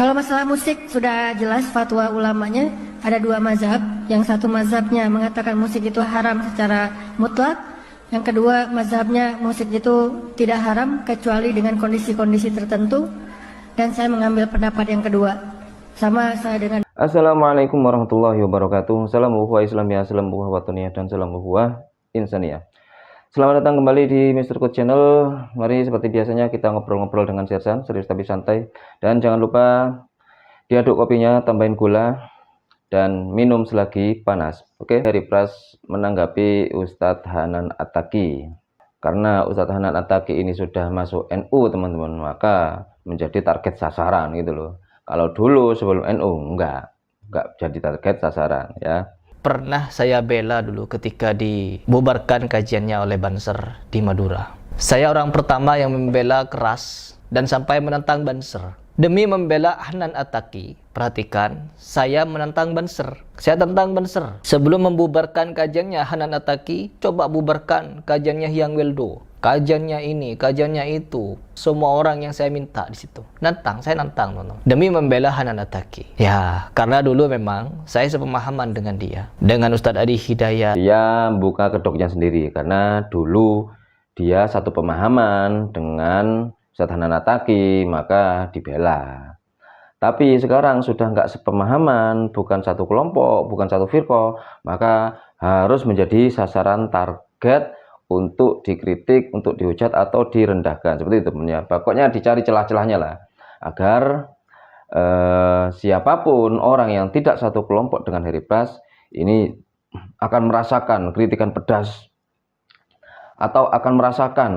Kalau masalah musik sudah jelas fatwa ulamanya, ada dua mazhab. Yang satu mazhabnya mengatakan musik itu haram secara mutlak. Yang kedua mazhabnya musik itu tidak haram kecuali dengan kondisi-kondisi tertentu. Dan saya mengambil pendapat yang kedua. Sama saya dengan Assalamualaikum warahmatullahi wabarakatuh. Salam uhuwah Islamiyah, salam uhuwah wataniyah, dan salam uhuwah insaniyah. Selamat datang kembali di Mr. Coach Channel. Mari seperti biasanya kita ngobrol-ngobrol dengan Sersan, serius tapi santai. Dan jangan lupa diaduk kopinya, tambahin gula, dan minum selagi panas. Oke, dari Pras menanggapi Ustadz Hanan Attaqi. Karena Ustadz Hanan Attaqi ini sudah masuk NU teman-teman, maka menjadi target sasaran gitu loh. Kalau dulu sebelum NU enggak jadi target sasaran ya. Pernah saya bela dulu ketika dibubarkan kajiannya oleh Banser di Madura. Saya orang pertama yang membela keras dan sampai menentang Banser. Demi membela Hanan Attaqi, perhatikan, saya menentang Banser. Saya tentang Banser. Sebelum membubarkan kajiannya Hanan Attaqi, coba bubarkan kajiannya Hyang Weldo. Kajiannya ini, kajiannya itu. Semua orang yang saya minta di situ. Saya nantang, teman-teman. Demi membela Hanan Attaqi. Ya, karena dulu memang saya sepemahaman dengan dia. Dengan Ustadz Adi Hidayat. Dia buka kedoknya sendiri karena dulu dia satu pemahaman dengan Ustadz Hanan Attaqi, maka dibela. Tapi sekarang sudah nggak sepemahaman, bukan satu kelompok, bukan satu firqah, maka harus menjadi sasaran target untuk dikritik, untuk dihujat atau direndahkan. Seperti itu punya. Pokoknya dicari celah-celahnya lah. Agar siapapun orang yang tidak satu kelompok dengan Heri Pras ini akan merasakan kritikan pedas atau akan merasakan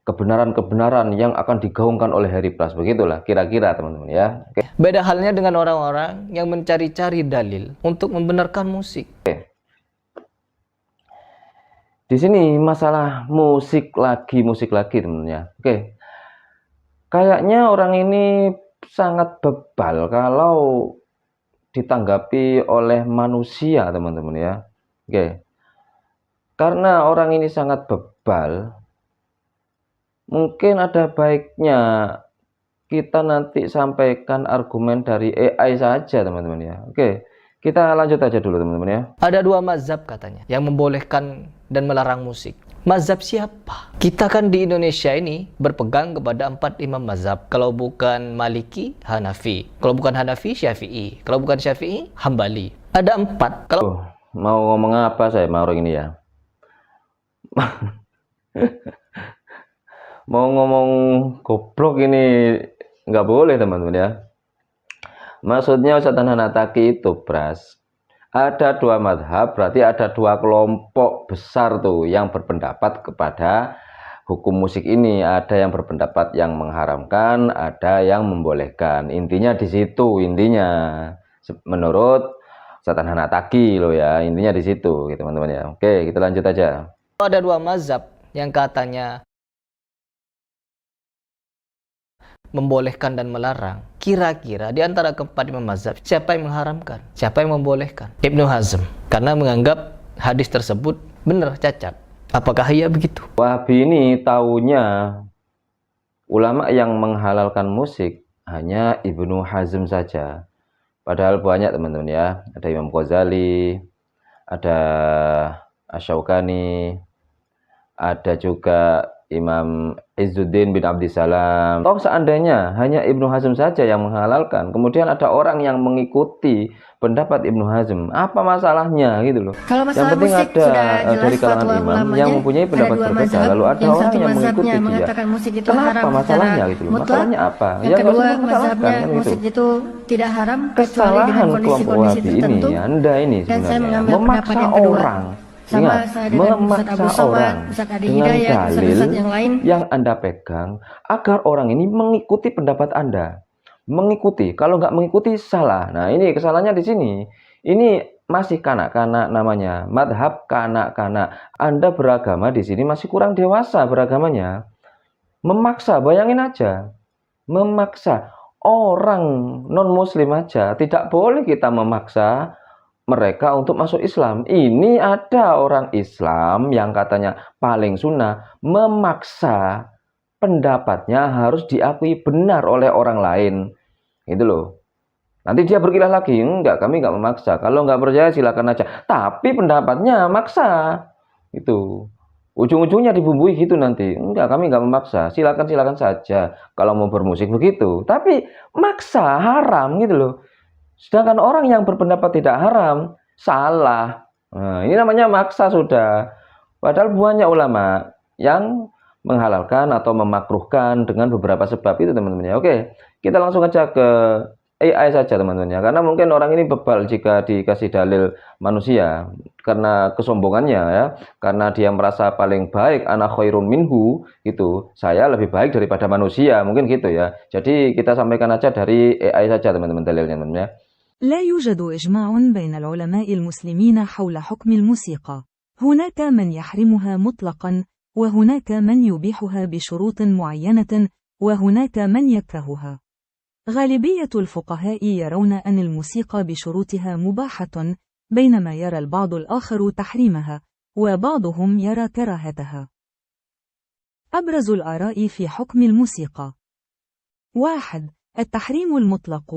kebenaran-kebenaran yang akan digaungkan oleh Heri Pras. Begitulah kira-kira teman-teman ya. Oke. Beda halnya dengan orang-orang yang mencari-cari dalil untuk membenarkan musik. Oke. Di sini masalah musik lagi teman-teman. Oke. Kayaknya orang ini sangat bebal kalau ditanggapi oleh manusia teman-teman ya. Oke. Karena orang ini sangat bebal, mungkin ada baiknya kita nanti sampaikan argumen dari AI saja teman-teman ya. Oke. Kita lanjut aja dulu teman-teman ya. Ada dua mazhab katanya yang membolehkan dan melarang musik. Mazhab siapa? Kita kan di Indonesia ini berpegang kepada 4 imam mazhab. Kalau bukan Maliki, Hanafi. Kalau bukan Hanafi, Syafi'i. Kalau bukan Syafi'i, Hambali. Ada 4. Kalau mau ngomong apa saya mau ini ya? Mau ngomong goblok ini nggak boleh teman-teman ya. Maksudnya Ustadz Hanan Attaqi itu Pras, ada dua madhab, berarti ada dua kelompok besar tuh yang berpendapat kepada hukum musik ini. Ada yang berpendapat yang mengharamkan, ada yang membolehkan. Intinya di situ, intinya menurut Ustadz Hanan Attaqi loh ya, intinya di situ gitu teman-teman ya. Oke, kita lanjut aja. ada dua mazhab yang katanya membolehkan dan melarang. Kira-kira di antara keempat imam mazhab, siapa yang mengharamkan? Siapa yang membolehkan? Ibnu Hazm. Karena menganggap hadis tersebut benar cacat. Apakah iya begitu? Wahabi ini taunya ulama yang menghalalkan musik hanya Ibnu Hazm saja. Padahal banyak teman-teman ya. Ada Imam Ghazali, ada Asy-Syaukani, ada juga Imam Izzuddin bin Abdissalam. Toh seandainya hanya Ibnu Hazm saja yang menghalalkan, kemudian ada orang yang mengikuti pendapat Ibnu Hazm, apa masalahnya gitu loh. kalau masalah Yang penting musik ada sudah jelas dari kalangan fatwa imam ulamanya, yang mempunyai pendapat dua berbeda, mazhab. lalu ada Yang orang satu yang mazhabnya mengikuti dia. mengatakan musik itu Kenapa haram masalahnya secara gitu loh? mutlak. Masalahnya apa? Yang Ya nggak kedua usah dimasalahkan mazhabnya kan gitu. musik itu tidak haram kecuali Kesalahan dengan kelompok kondisi-kondisi Wahabi tertentu. ini, Anda ini Dan saya sebenarnya mengambil pendapat memaksa yang kedua. orang. Sama Ingat, saya dengan Ustadz memaksa Abu Somad, orang Ustadz Adi dengan Hidayat, dalil Ustadz yang lain. yang Anda pegang agar orang ini mengikuti pendapat Anda. Mengikuti, kalau nggak mengikuti salah. Nah ini kesalahannya di sini. Ini masih kanak-kanak namanya, madhab kanak-kanak. Anda beragama di sini masih kurang dewasa beragamanya. Memaksa, bayangin aja. Memaksa orang non-muslim aja. Tidak boleh kita memaksa mereka untuk masuk Islam. Ini ada orang Islam yang katanya paling sunnah memaksa pendapatnya harus diakui benar oleh orang lain. Itu loh. Nanti dia berkilah lagi, enggak, kami enggak memaksa. Kalau enggak percaya silakan aja. Tapi pendapatnya maksa. Itu. Ujung-ujungnya dibumbui gitu nanti. Enggak, kami enggak memaksa. Silakan saja kalau mau bermusik begitu. Tapi maksa haram gitu loh. Sedangkan orang yang berpendapat tidak haram salah. Nah, ini namanya maksa sudah. Padahal banyak ulama yang menghalalkan atau memakruhkan dengan beberapa sebab itu teman-teman ya. Oke, kita langsung aja ke AI saja teman-teman ya. Karena mungkin orang ini bebal jika dikasih dalil manusia karena kesombongannya ya. Karena dia merasa paling baik, ana khairun minhu gitu. Saya lebih baik daripada manusia, mungkin gitu ya. Jadi kita sampaikan aja dari AI saja teman-teman dalilnya teman-teman ya. لا يوجد إجماع بين العلماء المسلمين حول حكم الموسيقى. هناك من يحرمها مطلقا، وهناك من يبيحها بشروط معينة، وهناك من يكرهها. غالبية الفقهاء يرون أن الموسيقى بشروطها مباحة، بينما يرى البعض الآخر تحريمها، وبعضهم يرى كراهتها. أبرز الآراء في حكم الموسيقى: 1. التحريم المطلق.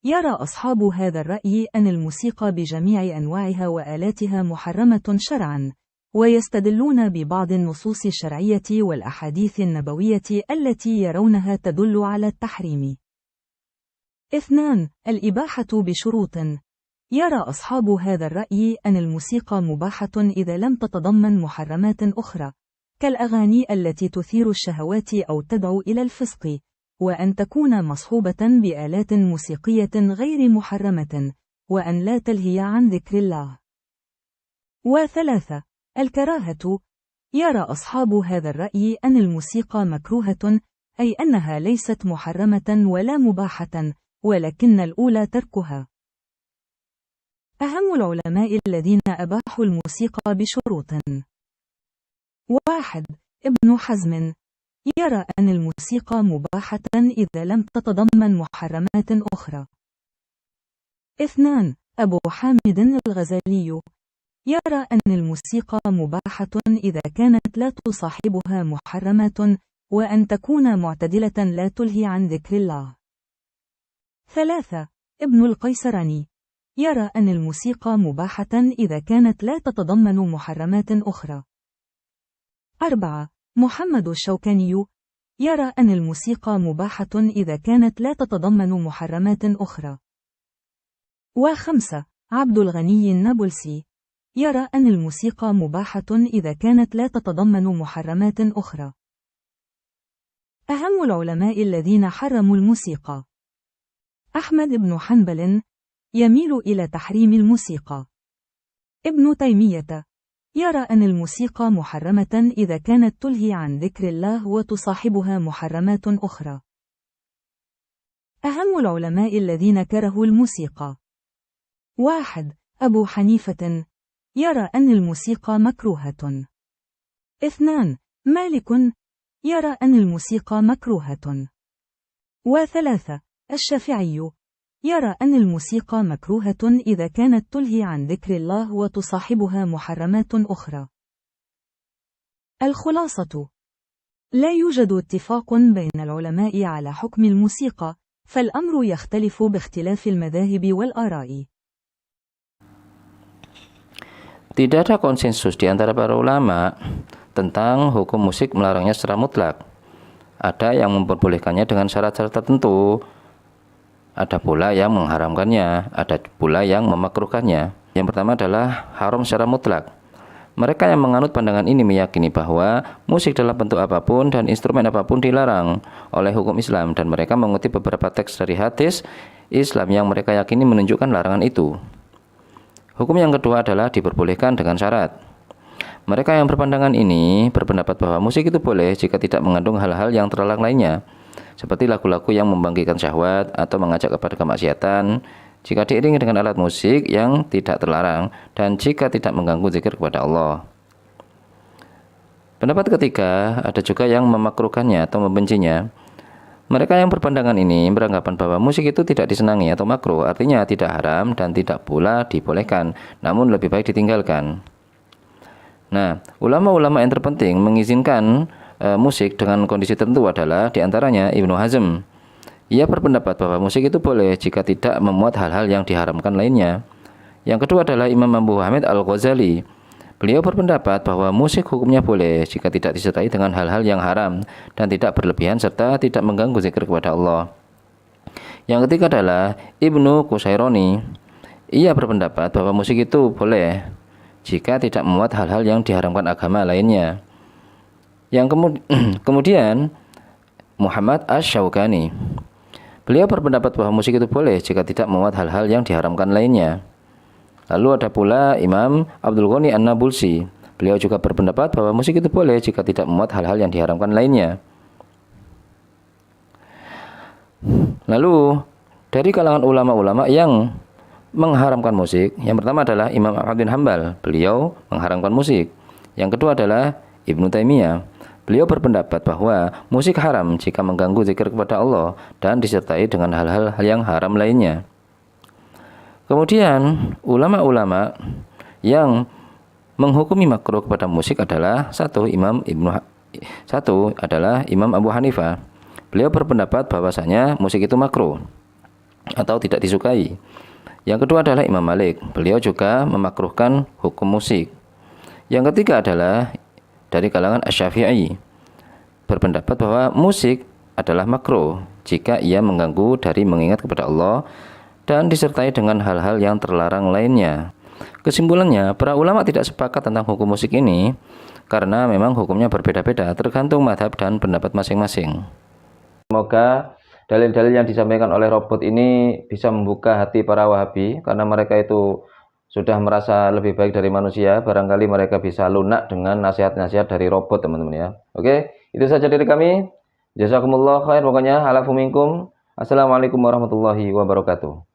يرى أصحاب هذا الرأي أن الموسيقى بجميع أنواعها وآلاتها محرمة شرعا، ويستدلون ببعض النصوص الشرعية والأحاديث النبوية التي يرونها تدل على التحريم. 2. الإباحة بشروط. يرى أصحاب هذا الرأي أن الموسيقى مباحة إذا لم تتضمن محرمات أخرى، كالأغاني التي تثير الشهوات أو تدعو إلى الفسق، وأن تكون مصحوبة بآلات موسيقية غير محرمة، وأن لا تلهي عن ذكر الله. 3. الكراهة. يرى أصحاب هذا الرأي أن الموسيقى مكروهة، أي أنها ليست محرمة ولا مباحة، ولكن الأولى تركها. أهم العلماء الذين أباحوا الموسيقى بشروط: 1. ابن حزم. يرى أن الموسيقى مباحة إذا لم تتضمن محرمات أخرى. 2. أبو حامد الغزالي. يرى أن الموسيقى مباحة إذا كانت لا تصاحبها محرمات، وأن تكون معتدلة لا تلهي عن ذكر الله. 3. ابن القيسراني. يرى أن الموسيقى مباحة إذا كانت لا تتضمن محرمات أخرى. 4. محمد الشوكاني. يرى أن الموسيقى مباحة إذا كانت لا تتضمن محرمات أخرى. 5. عبد الغني النابلسي. يرى أن الموسيقى مباحة إذا كانت لا تتضمن محرمات أخرى. أهم العلماء الذين حرموا الموسيقى: أحمد بن حنبل. يميل إلى تحريم الموسيقى. ابن تيمية. يرى أن الموسيقى محرمة إذا كانت تلهي عن ذكر الله وتصاحبها محرمات أخرى. أهم العلماء الذين كرهوا الموسيقى: 1. أبو حنيفة. يرى أن الموسيقى مكروهة. 2. مالك. يرى أن الموسيقى مكروهة. 3. الشافعي. يرى أن الموسيقى مكروهة إذا كانت تلهي عن ذكر الله وتصاحبها محرمات أخرى. الخلاصة: لا يوجد اتفاق بين العلماء على حكم الموسيقى، فالأمر يختلف باختلاف المذاهب والآراء. Tidak ada konsensus di antara para ulama tentang hukum musik melarangnya secara mutlak. Ada yang memperbolehkannya dengan syarat-syarat tertentu. Ada pula yang mengharamkannya, ada pula yang memakruhkannya. Yang pertama adalah haram secara mutlak. Mereka yang menganut pandangan ini meyakini bahwa musik dalam bentuk apapun dan instrumen apapun dilarang oleh hukum Islam, dan mereka mengutip beberapa teks dari hadis Islam yang mereka yakini menunjukkan larangan itu. Hukum yang kedua adalah diperbolehkan dengan syarat. Mereka yang berpandangan ini berpendapat bahwa musik itu boleh jika tidak mengandung hal-hal yang terlarang lainnya, seperti lagu-lagu yang membangkitkan syahwat atau mengajak kepada kemaksiatan, jika diiringi dengan alat musik yang tidak terlarang, dan jika tidak mengganggu zikir kepada Allah. Pendapat ketiga, ada juga yang memakruhkannya atau membencinya. Mereka yang berpandangan ini beranggapan bahwa musik itu tidak disenangi atau makruh, artinya tidak haram dan tidak pula dibolehkan, namun lebih baik ditinggalkan. Nah, ulama-ulama yang terpenting mengizinkan musik dengan kondisi tertentu adalah diantaranya Ibnu Hazm, Ia berpendapat bahwa musik itu boleh jika tidak memuat hal-hal yang diharamkan lainnya. Yang kedua adalah Imam Abu Hamid Al-Ghazali. Beliau berpendapat bahwa musik hukumnya boleh jika tidak disertai dengan hal-hal yang haram dan tidak berlebihan serta tidak mengganggu zikir kepada Allah. Yang ketiga adalah Ibnu Qusaironi. Ia berpendapat bahwa musik itu boleh jika tidak memuat hal-hal yang diharamkan agama lainnya. Yang kemudian Muhammad Asy-Syaukani. Beliau berpendapat bahwa musik itu boleh jika tidak memuat hal-hal yang diharamkan lainnya. Lalu ada pula Imam Abdul Ghani An-Nabulsi. Beliau juga berpendapat bahwa musik itu boleh jika tidak memuat hal-hal yang diharamkan lainnya. Lalu dari kalangan ulama-ulama yang mengharamkan musik, yang pertama adalah Imam Ahmad bin Hambal. Beliau mengharamkan musik. Yang kedua adalah Ibnu Taimiyah. Beliau berpendapat bahwa musik haram jika mengganggu zikir kepada Allah dan disertai dengan hal-hal yang haram lainnya. Kemudian ulama-ulama yang menghukumi makruh kepada musik adalah satu adalah Imam Abu Hanifah. Beliau berpendapat bahwasanya musik itu makruh atau tidak disukai. Yang kedua adalah Imam Malik. Beliau juga memakruhkan hukum musik. Yang ketiga adalah dari kalangan Asy-Syafi'i, berpendapat bahwa musik adalah makruh jika ia mengganggu dari mengingat kepada Allah dan disertai dengan hal-hal yang terlarang lainnya. Kesimpulannya, para ulama tidak sepakat tentang hukum musik ini karena memang hukumnya berbeda-beda tergantung mazhab dan pendapat masing-masing. Semoga dalil-dalil yang disampaikan oleh robot ini bisa membuka hati para Wahabi, karena mereka itu sudah merasa lebih baik dari manusia. Barangkali mereka bisa lunak dengan nasihat-nasihat dari robot, teman-teman ya. Oke, itu saja dari kami. Jazakumullah khair, pokoknya alafu minkum. Assalamualaikum warahmatullahi wabarakatuh.